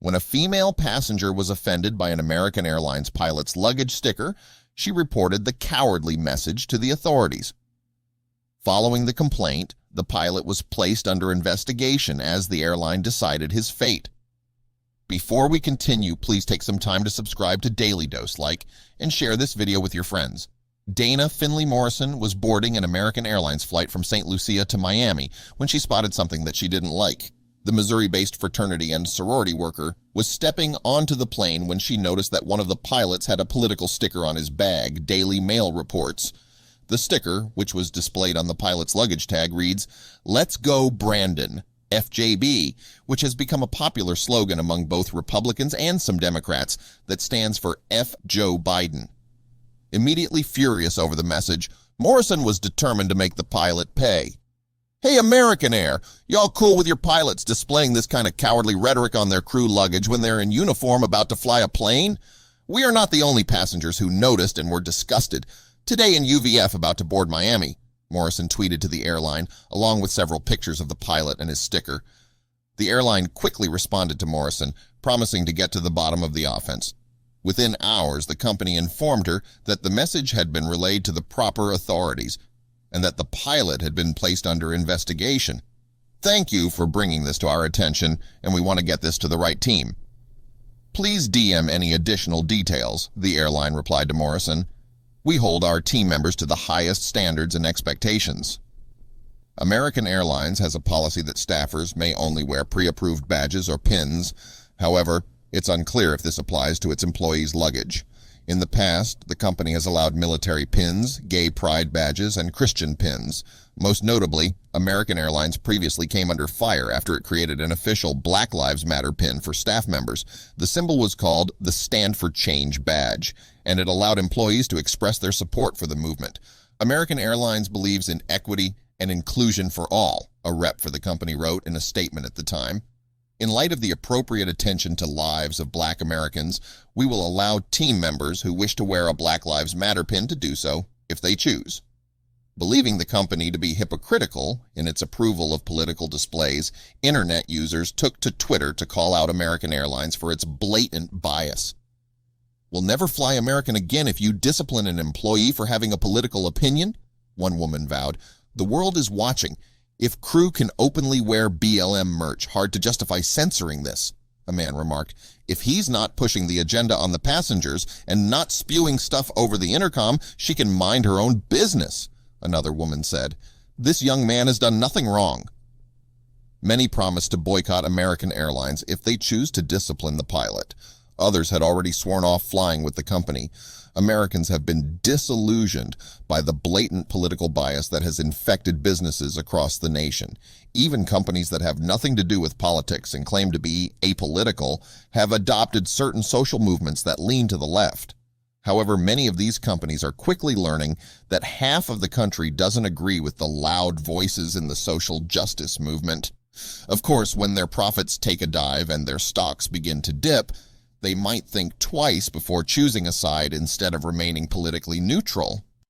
When a female passenger was offended by an American Airlines pilot's luggage sticker, she reported the cowardly message to the authorities. Following the complaint, the pilot was placed under investigation as the airline decided his fate. Before we continue, please take some time to subscribe to Dailydose, like, and share this video with your friends. Dana Finley Morrison was boarding an American Airlines flight from St. Lucia to Miami when she spotted something that she didn't like. The Missouri-based fraternity and sorority worker was stepping onto the plane when she noticed that one of the pilots had a political sticker on his bag, Daily Mail reports. The sticker, which was displayed on the pilot's luggage tag, reads, "Let's go Brandon, FJB," which has become a popular slogan among both Republicans and some Democrats that stands for F. Joe Biden. Immediately furious over the message, Morrison was determined to make the pilot pay. "Hey, American Air, y'all cool with your pilots displaying this kind of cowardly rhetoric on their crew luggage when they're in uniform about to fly a plane? We are not the only passengers who noticed and were disgusted. Today in UVF about to board Miami," Morrison tweeted to the airline, along with several pictures of the pilot and his sticker. The airline quickly responded to Morrison, promising to get to the bottom of the offense. Within hours, the company informed her that the message had been relayed to the proper authorities and that the pilot had been placed under investigation. "Thank you for bringing this to our attention, and we want to get this to the right team. Please DM any additional details," the airline replied to Morrison. "We hold our team members to the highest standards and expectations." American Airlines has a policy that staffers may only wear pre-approved badges or pins. However, it's unclear if this applies to its employees' luggage. In the past, the company has allowed military pins, gay pride badges, and Christian pins. Most notably, American Airlines previously came under fire after it created an official Black Lives Matter pin for staff members. The symbol was called the Stand for Change badge, and it allowed employees to express their support for the movement. American Airlines believes in equity and inclusion for all, a rep for the company wrote in a statement at the time. "In light of the appropriate attention to lives of Black Americans, we will allow team members who wish to wear a Black Lives Matter pin to do so if they choose." Believing the company to be hypocritical in its approval of political displays, internet users took to Twitter to call out American Airlines for its blatant bias. "We'll never fly American again if you discipline an employee for having a political opinion," one woman vowed. "The world is watching. If crew can openly wear BLM merch, hard to justify censoring this," a man remarked. "If he's not pushing the agenda on the passengers and not spewing stuff over the intercom, she can mind her own business," another woman said. "This young man has done nothing wrong." Many promised to boycott American Airlines if they choose to discipline the pilot. Others had already sworn off flying with the company. Americans have been disillusioned by the blatant political bias that has infected businesses across the nation. Even companies that have nothing to do with politics and claim to be apolitical have adopted certain social movements that lean to the left. However, many of these companies are quickly learning that half of the country doesn't agree with the loud voices in the social justice movement. Of course, when their profits take a dive and their stocks begin to dip, they might think twice before choosing a side instead of remaining politically neutral.